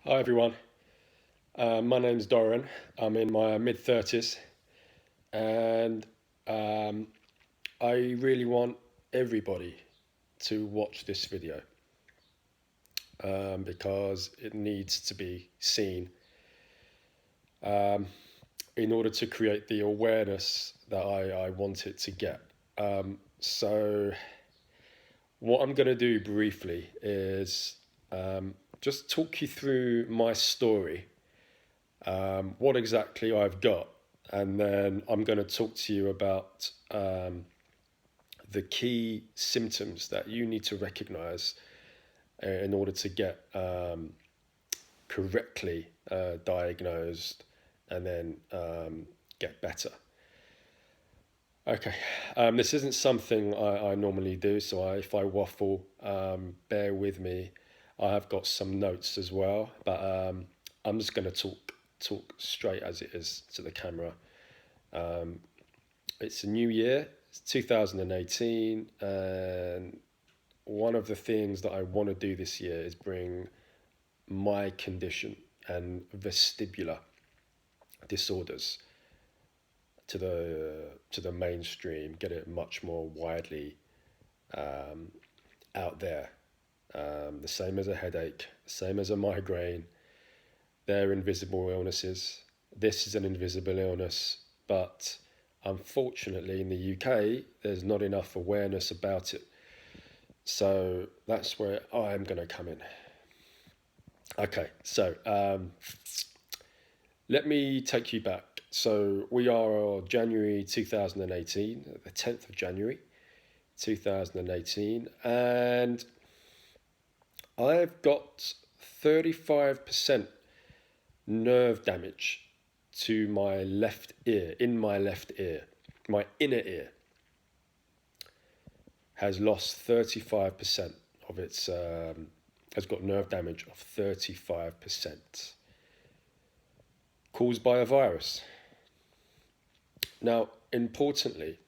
Hi everyone, my name's Doran. I'm in my mid 30s and um, I really want everybody to watch this video because it needs to be seen um, in order to create the awareness that I want it to get. So, what I'm going to do briefly is just talk you through my story, what exactly I've got, and then I'm going to talk to you about the key symptoms that you need to recognize in order to get correctly diagnosed and then get better. Okay, this isn't something I normally do, so if I waffle, bear with me. I have got some notes as well, but I'm just going to talk straight as it is to the camera. It's a new year, it's 2018, and one of the things that I want to do this year is bring my condition and vestibular disorders to the mainstream, get it much more widely out there. The same as a headache, same as a migraine. They're invisible illnesses. This is an invisible illness, but unfortunately in the UK, there's not enough awareness about it. So that's where I'm going to come in. Okay, so let me take you back. So we are January 2018, the 10th of January 2018, and I've got 35% nerve damage to my left ear, in my left ear. My inner ear has lost 35% of its, has got nerve damage of 35%, caused by a virus. Now, importantly,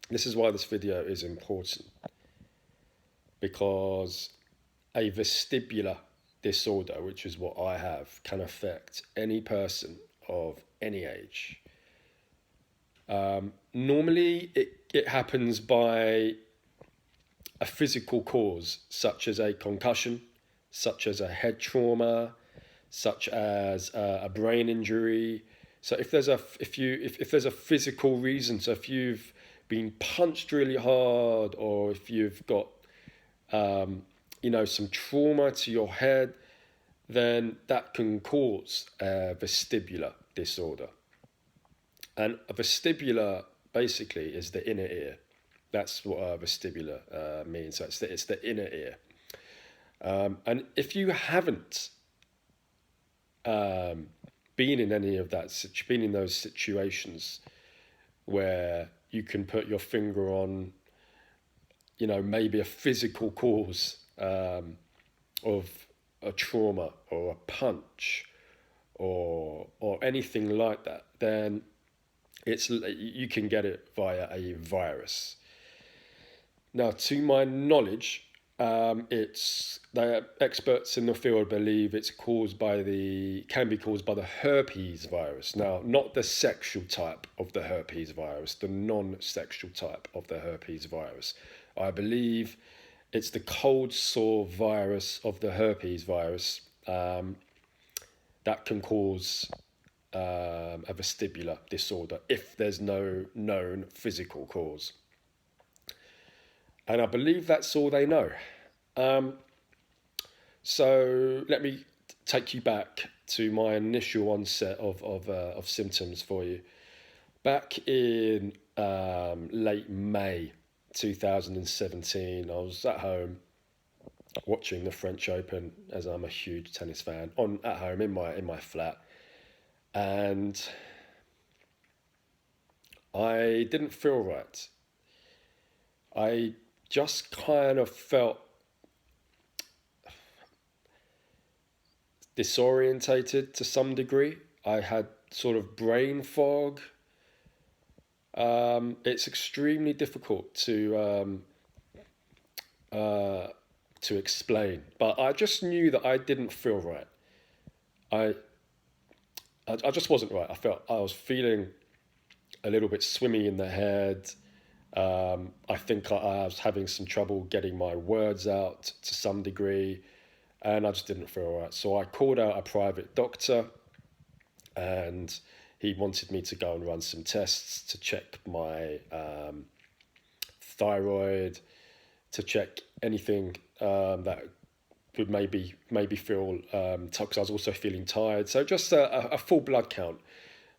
this is why this video is important, because a vestibular disorder, which is what I have, can affect any person of any age. Normally, it happens by a physical cause, such as a concussion, such as a head trauma, such as a brain injury. So if there's a physical reason, so if you've been punched really hard, or if you've got some trauma to your head, then that can cause a vestibular disorder. And a vestibular basically is the inner ear. That's what a vestibular means. So it's the inner ear. And if you haven't been in any of that, been in those situations where you can put your finger on, maybe a physical cause of a trauma or a punch or anything like that, then you can get it via a virus. Now, to my knowledge, it's the experts in the field believe it's can be caused by the herpes virus. Now, not the sexual type of the herpes virus, the non-sexual type of the herpes virus. I believe it's the cold sore virus of the herpes virus that can cause a vestibular disorder if there's no known physical cause. And I believe that's all they know. Um, so let me take you back to my initial onset of symptoms for you. Back in late May 2017, I was at home watching the French Open, as I'm a huge tennis fan, on at home in my flat, and I didn't feel right. I just kind of felt disorientated to some degree. I had sort of brain fog. It's extremely difficult to explain, but I just knew that I didn't feel right. I, I just wasn't right. I was feeling a little bit swimmy in the head. I think I was having some trouble getting my words out to some degree, and I just didn't feel right. So I called out a private doctor, and he wanted me to go and run some tests to check my thyroid, to check anything that would maybe feel because I was also feeling tired. So just a full blood count,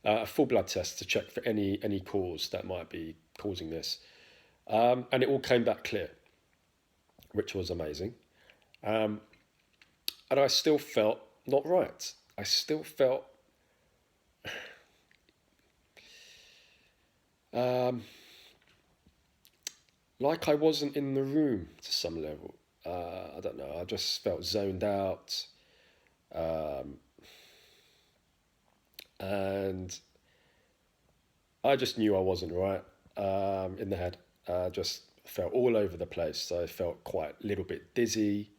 a full blood test to check for any cause that might be causing this, and it all came back clear, which was amazing. Um, and I still felt not right. I still felt um, like I wasn't in the room to some level. I don't know. I just felt zoned out, um, and I just knew I wasn't right in the head. Just felt all over the place. So I felt quite a little bit dizzy.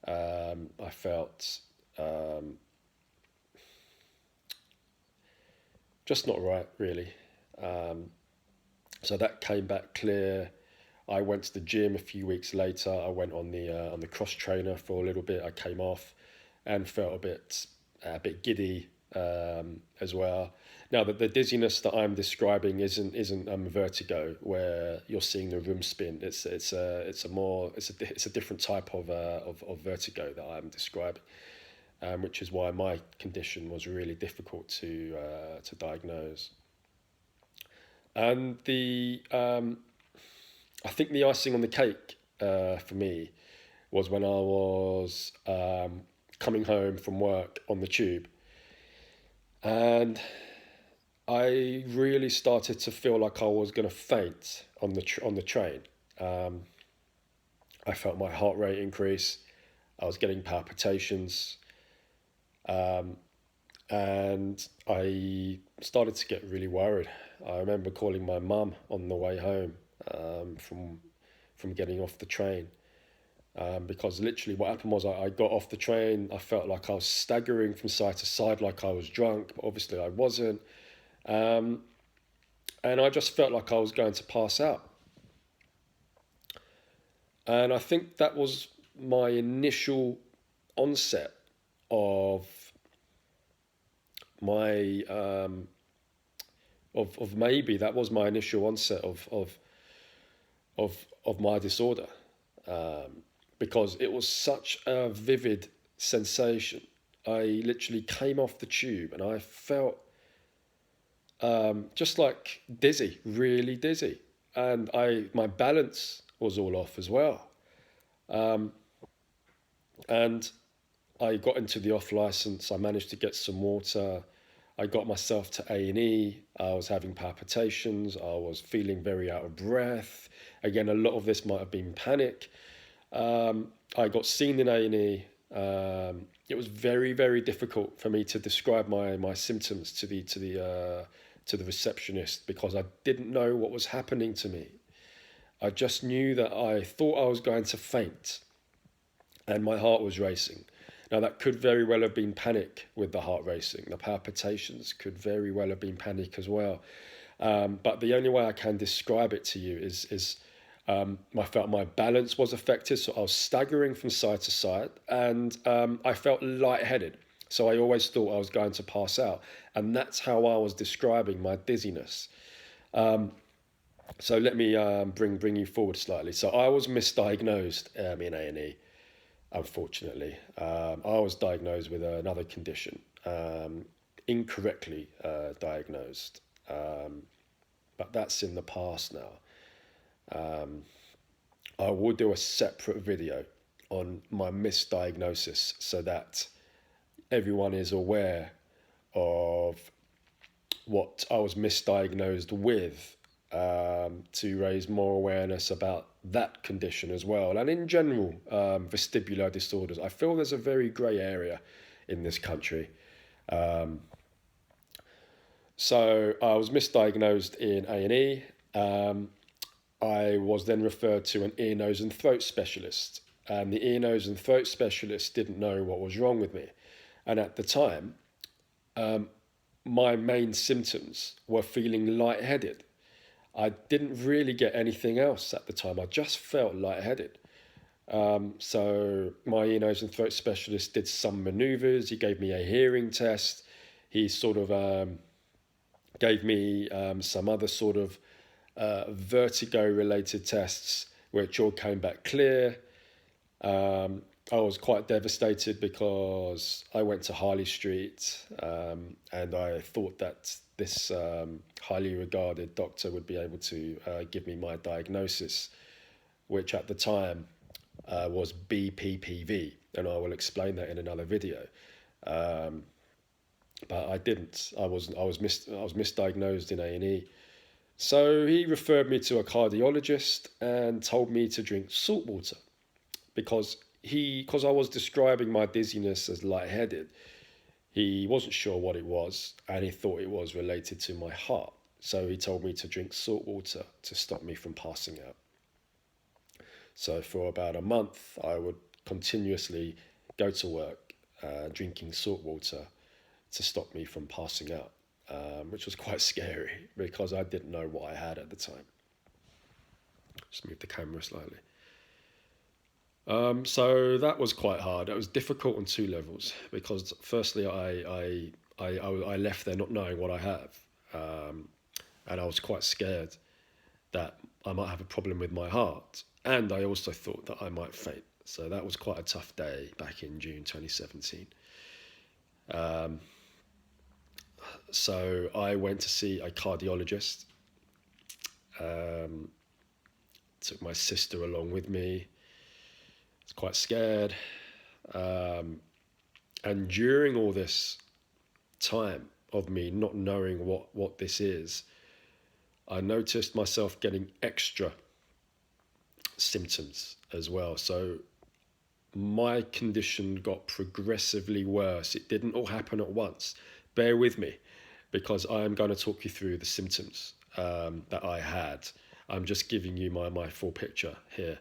I felt um, just not right, really. Um, so that came back clear. I went to the gym a few weeks later. I went on the cross trainer for a little bit. I came off and felt a bit giddy as well. Now the dizziness that I'm describing isn't vertigo where you're seeing the room spin. It's a different type of vertigo that I'm describing, which is why my condition was really difficult to diagnose. And the I think the icing on the cake for me was when I was coming home from work on the tube, and I really started to feel like I was going to faint on on the train. Um, I felt my heart rate increase. I was getting palpitations, um, and I started to get really worried. I remember calling my mum on the way home from getting off the train, because literally what happened was I got off the train. I felt like I was staggering from side to side, like I was drunk, but obviously I wasn't. Um, and I just felt like I was going to pass out. And I think that was my initial onset of my of maybe that was my initial onset of my disorder, because it was such a vivid sensation. I literally came off the tube and I felt just like dizzy, really dizzy, and I my balance was all off as well. Um, and I got into the off license. I managed to get some water. I got myself to A&E. I was having palpitations. I was feeling very out of breath. Again, a lot of this might have been panic. I got seen in A&E. It was very, very difficult for me to describe my symptoms to the receptionist because I didn't know what was happening to me. I just knew that I thought I was going to faint and my heart was racing. Now, that could very well have been panic with the heart racing. The palpitations could very well have been panic as well. But the only way I can describe it to you is I felt my balance was affected. So I was staggering from side to side, and I felt lightheaded. So I always thought I was going to pass out. And that's how I was describing my dizziness. So let me bring you forward slightly. So I was misdiagnosed in A&E. Unfortunately, I was diagnosed with another condition, incorrectly diagnosed, but that's in the past now. I will do a separate video on my misdiagnosis so that everyone is aware of what I was misdiagnosed with, to raise more awareness about that condition as well. And in general, vestibular disorders, I feel there's a very grey area in this country. So I was misdiagnosed in A&E. I was then referred to an ear, nose and throat specialist. And the ear, nose and throat specialist didn't know what was wrong with me. And at the time, my main symptoms were feeling lightheaded. I didn't really get anything else at the time. I just felt lightheaded. So my ear, nose, and throat specialist did some maneuvers. He gave me a hearing test. He sort of gave me some other sort of vertigo-related tests, which all came back clear. I was quite devastated because I went to Harley Street and I thought that this highly regarded doctor would be able to give me my diagnosis, which at the time was BPPV, and I will explain that in another video. But I didn't. I was misdiagnosed in A&E. So he referred me to a cardiologist and told me to drink salt water because I was describing my dizziness as lightheaded. He wasn't sure what it was and he thought it was related to my heart. So he told me to drink salt water to stop me from passing out. So for about a month, I would continuously go to work drinking salt water to stop me from passing out, which was quite scary because I didn't know what I had at the time. Just move the camera slightly. So that was quite hard. It was difficult on two levels because firstly, I left there not knowing what I have, and I was quite scared that I might have a problem with my heart, and I also thought that I might faint. So that was quite a tough day back in June 2017. So I went to see a cardiologist, took my sister along with me. I was quite scared. And during all this time of me not knowing what this is, I noticed myself getting extra symptoms as well. So my condition got progressively worse. It didn't all happen at once. Bear with me, because I am going to talk you through the symptoms that I had. I'm just giving you my full picture here,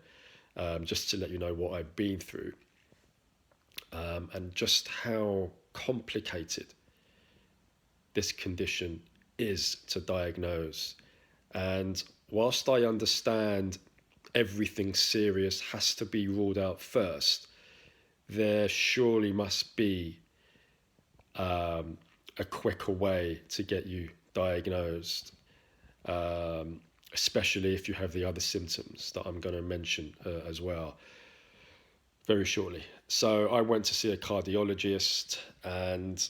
just to let you know what I've been through, and just how complicated this condition is to diagnose. And whilst I understand everything serious has to be ruled out first, there surely must be a quicker way to get you diagnosed, especially if you have the other symptoms that I'm going to mention as well very shortly. So I went to see a cardiologist and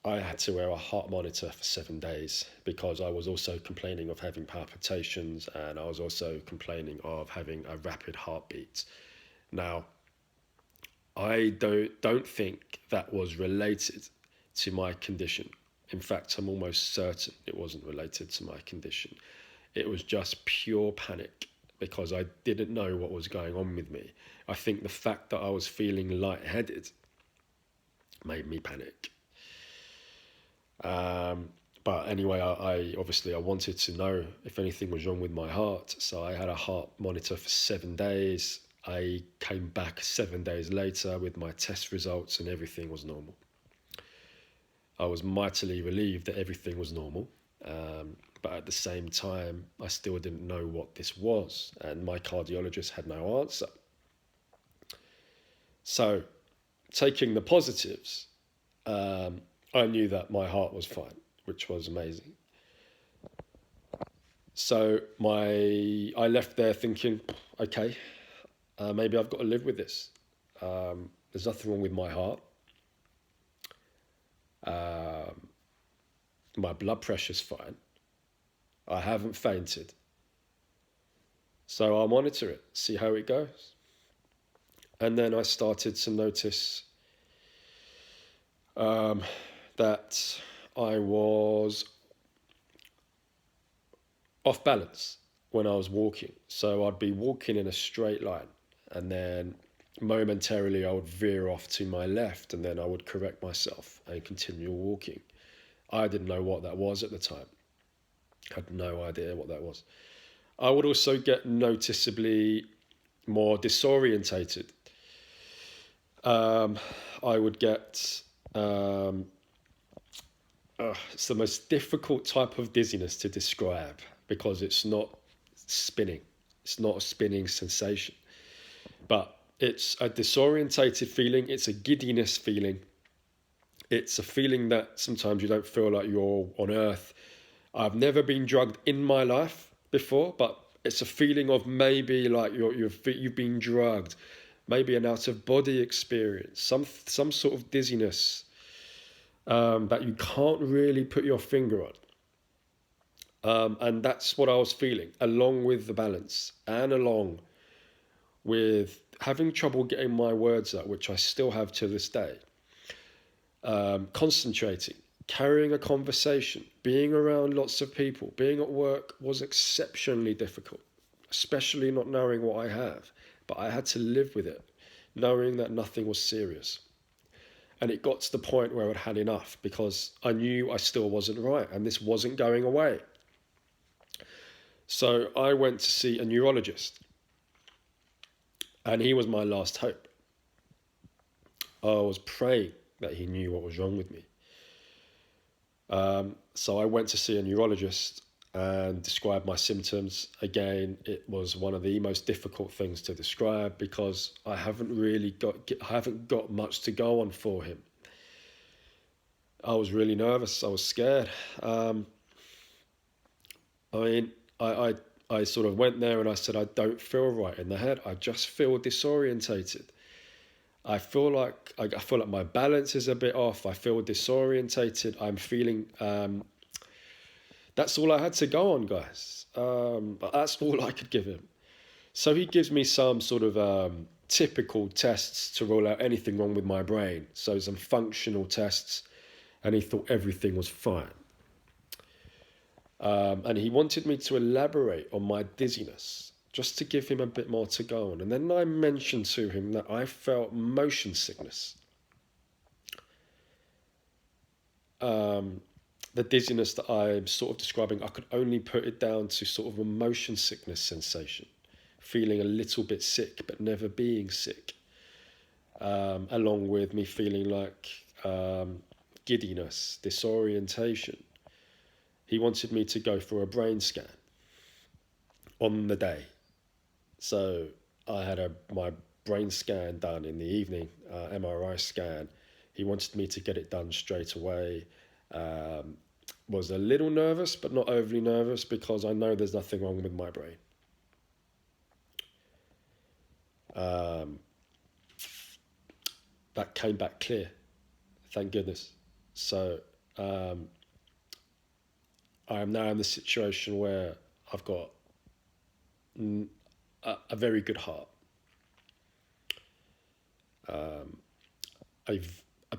I had to wear a heart monitor for 7 days because I was also complaining of having palpitations and I was also complaining of having a rapid heartbeat. Now, I don't think that was related to my condition. In fact, I'm almost certain it wasn't related to my condition. It was just pure panic because I didn't know what was going on with me. I think the fact that I was feeling lightheaded made me panic. But anyway, I obviously wanted to know if anything was wrong with my heart. So I had a heart monitor for 7 days. I came back 7 days later with my test results and everything was normal. I was mightily relieved that everything was normal. But at the same time, I still didn't know what this was. And my cardiologist had no answer. So taking the positives, I knew that my heart was fine, which was amazing. So I left there thinking, okay, maybe I've got to live with this. There's nothing wrong with my heart. My blood pressure's fine. I haven't fainted. So I'll monitor it, see how it goes. And then I started to notice that I was off balance when I was walking. So I'd be walking in a straight line and then momentarily I would veer off to my left and then I would correct myself and continue walking. I didn't know what that was at the time. I had no idea what that was. I would also get noticeably more disorientated. I would get Um, it's the most difficult type of dizziness to describe because it's not spinning. It's not a spinning sensation, but it's a disorientated feeling. It's a giddiness feeling. It's a feeling that sometimes you don't feel like you're on earth. I've never been drugged in my life before, but it's a feeling of maybe like you've been drugged, maybe an out of body experience, some sort of dizziness that you can't really put your finger on. And that's what I was feeling, along with the balance and along with having trouble getting my words out, which I still have to this day. Concentrating, carrying a conversation, being around lots of people, being at work was exceptionally difficult, especially not knowing what I have. But I had to live with it, knowing that nothing was serious. And it got to the point where I'd had enough because I knew I still wasn't right and this wasn't going away. So I went to see a neurologist, and he was my last hope. I was praying that he knew what was wrong with me. So I went to see a neurologist and described my symptoms. Again, it was one of the most difficult things to describe because I haven't got much to go on for him. I was really nervous. I was scared. I mean, I sort of went there and I said, I don't feel right in the head. I just feel disorientated. I feel like my balance is a bit off. I feel disorientated. I'm feeling. That's all I had to go on, guys. But that's all I could give him. So he gives me some sort of typical tests to rule out anything wrong with my brain. So some functional tests, and he thought everything was fine. And he wanted me to elaborate on my dizziness, just to give him a bit more to go on. And then I mentioned to him that I felt motion sickness. The dizziness that I'm sort of describing, I could only put it down to sort of a motion sickness sensation, feeling a little bit sick but never being sick, along with me feeling like giddiness, disorientation. He wanted me to go for a brain scan on the day. So I had my brain scan done in the evening, MRI scan. He wanted me to get it done straight away. Was a little nervous, but not overly nervous because I know there's nothing wrong with my brain. That came back clear, thank goodness. So I am now in the situation where I've got a very good heart, a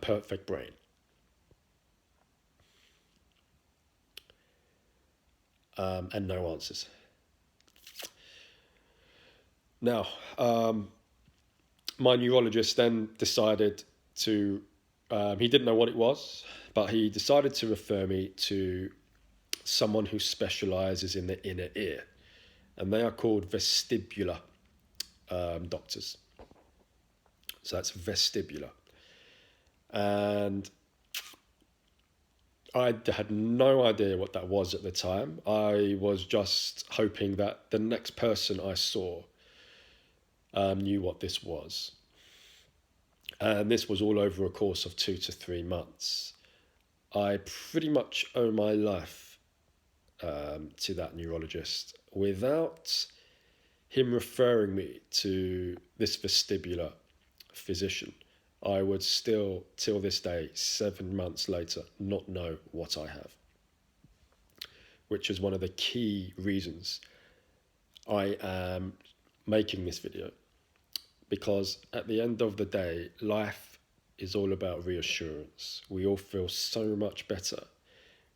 perfect brain, and no answers. Now, my neurologist then decided to, he didn't know what it was, but he decided to refer me to someone who specializes in the inner ear, and they are called vestibular doctors. So that's vestibular. And I had no idea what that was at the time. I was just hoping that the next person I saw knew what this was. And this was all over a course of 2 to 3 months. I pretty much owe my life to that neurologist. Without him referring me to this vestibular physician, I would still, till this day, 7 months later, not know what I have. Which is one of the key reasons I am making this video. Because at the end of the day, life is all about reassurance. We all feel so much better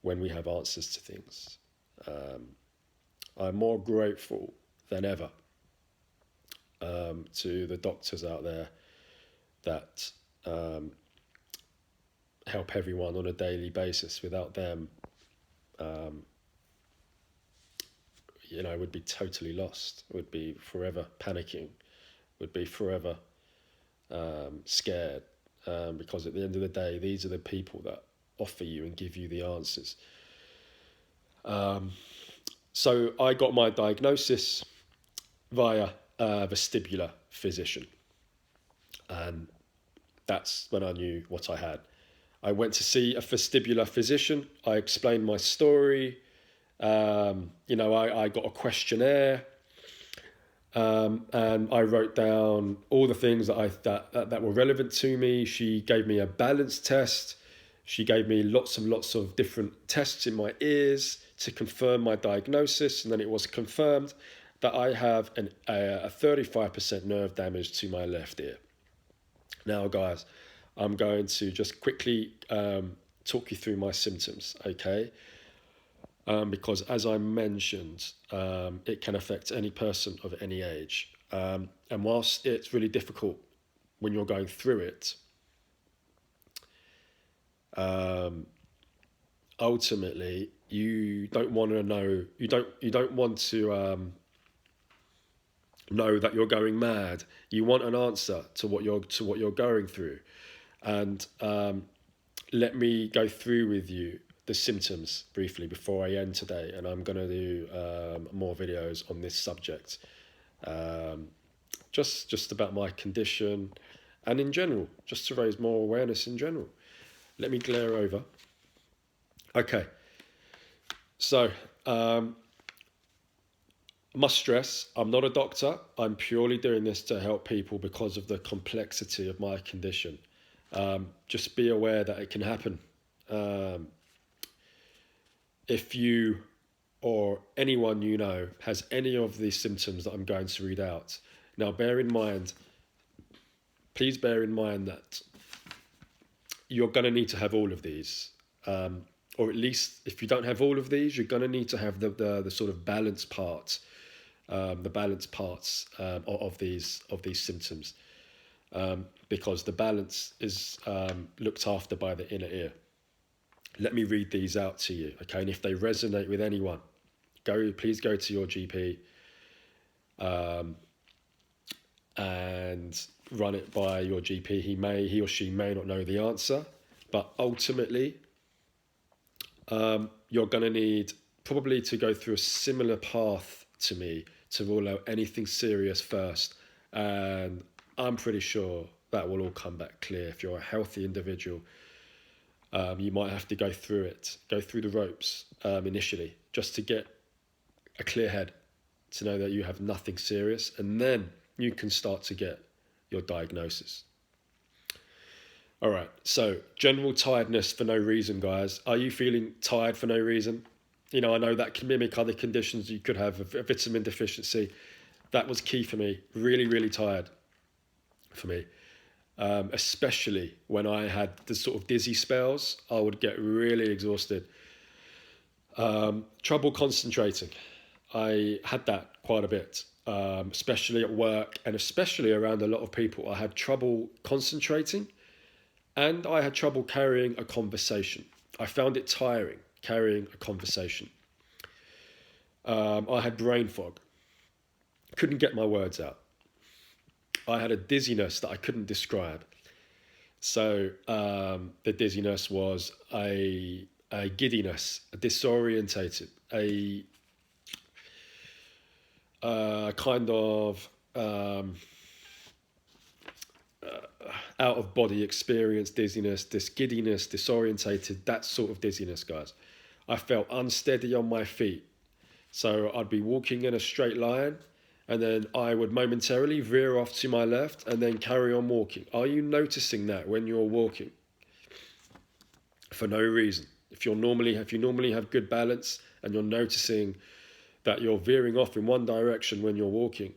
when we have answers to things. I'm more grateful than ever to the doctors out there that help everyone on a daily basis. Without them, would be totally lost, would be forever panicking, would be forever scared because at the end of the day, these are the people that offer you and give you the answers. So I got my diagnosis via a vestibular physician, and that's when I knew what I had. I went to see a vestibular physician. I explained my story. I got a questionnaire, and I wrote down all the things that were relevant to me. She gave me a balance test. She gave me lots and lots of different tests in my ears to confirm my diagnosis, and then it was confirmed that I have a 35% nerve damage to my left ear. Now, guys, I'm going to just quickly talk you through my symptoms, okay? Because as I mentioned, it can affect any person of any age. And whilst it's really difficult when you're going through it, ultimately you don't want to know. You don't want to know that you're going mad. You want an answer to what you're going through, and let me go through with you the symptoms briefly before I end today, and I'm going to do more videos on this subject, just about my condition, and in general, just to raise more awareness in general. Let me glare over. Okay, so must stress, I'm not a doctor. I'm purely doing this to help people because of the complexity of my condition. Just be aware that it can happen. If you or anyone you know has any of these symptoms that I'm going to read out, now please bear in mind that you're going to need to have all of these. Or at least if you don't have all of these, you're going to need to have the sort of balance part, the balance parts of these symptoms, because the balance is looked after by the inner ear. Let me read these out to you, okay? And if they resonate with anyone, please go to your GP and run it by your GP. He or she may not know the answer, but ultimately, you're going to need probably to go through a similar path to me to rule out anything serious first. And I'm pretty sure that will all come back clear. If you're a healthy individual, you might have to go through the ropes initially, just to get a clear head, to know that you have nothing serious, and then you can start to get your diagnosis. All right, so general tiredness for no reason, guys. Are you feeling tired for no reason? I know that can mimic other conditions. You could have a vitamin deficiency. That was key for me. Really, really tired for me. Especially when I had the sort of dizzy spells, I would get really exhausted. Trouble concentrating. I had that quite a bit, especially at work and especially around a lot of people. I had trouble concentrating. And I had trouble carrying a conversation. I found it tiring carrying a conversation. I had brain fog. Couldn't get my words out. I had a dizziness that I couldn't describe. So the dizziness was a giddiness, a disorientated, a kind of out of body experience, dizziness, this giddiness, disorientated, that sort of dizziness, guys. I felt unsteady on my feet. So I'd be walking in a straight line and then I would momentarily veer off to my left and then carry on walking. Are you noticing that when you're walking? For no reason. If you normally have good balance and you're noticing that you're veering off in one direction when you're walking,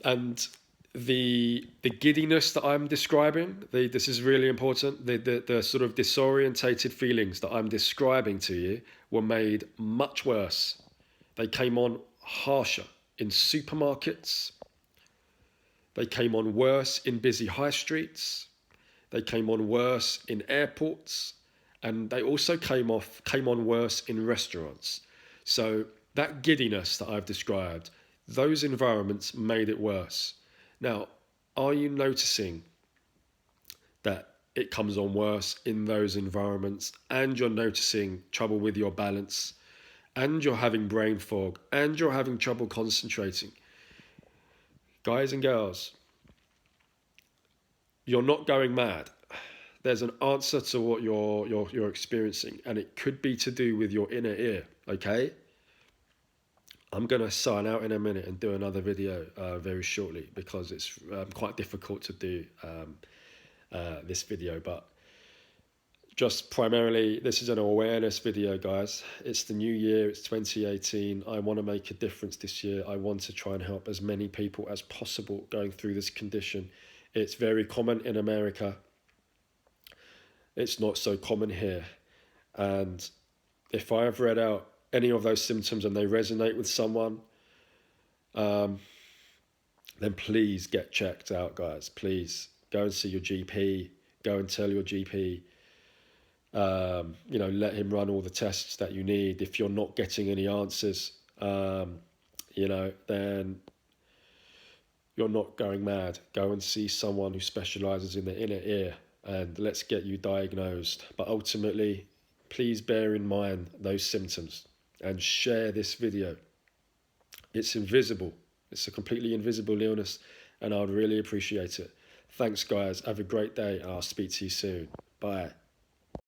and the giddiness that I'm describing, this is really important. The sort of disorientated feelings that I'm describing to you were made much worse. They came on harsher in supermarkets. They came on worse in busy high streets. They came on worse in airports, and they also came on worse in restaurants. So that giddiness that I've described, Those environments made it worse. Now, are you noticing that it comes on worse in those environments, and you're noticing trouble with your balance, and you're having brain fog, and you're having trouble concentrating? Guys and girls, you're not going mad. There's an answer to what you're experiencing, and it could be to do with your inner ear. Okay, I'm gonna sign out in a minute and do another video very shortly, because it's quite difficult to do this video. But just primarily, this is an awareness video, guys. It's the new year, it's 2018. I want to make a difference this year. I want to try and help as many people as possible going through this condition. It's very common in America. It's not so common here. And if I have read out any of those symptoms and they resonate with someone, then please get checked out, guys. Please go and see your GP. Go and tell your GP. Let him run all the tests that you need. If you're not getting any answers, then you're not going mad. Go and see someone who specializes in the inner ear, and let's get you diagnosed. But ultimately, please bear in mind those symptoms and share this video. It's invisible. It's a completely invisible illness, and I'd really appreciate it. Thanks, guys. Have a great day. I'll speak to you soon. Bye.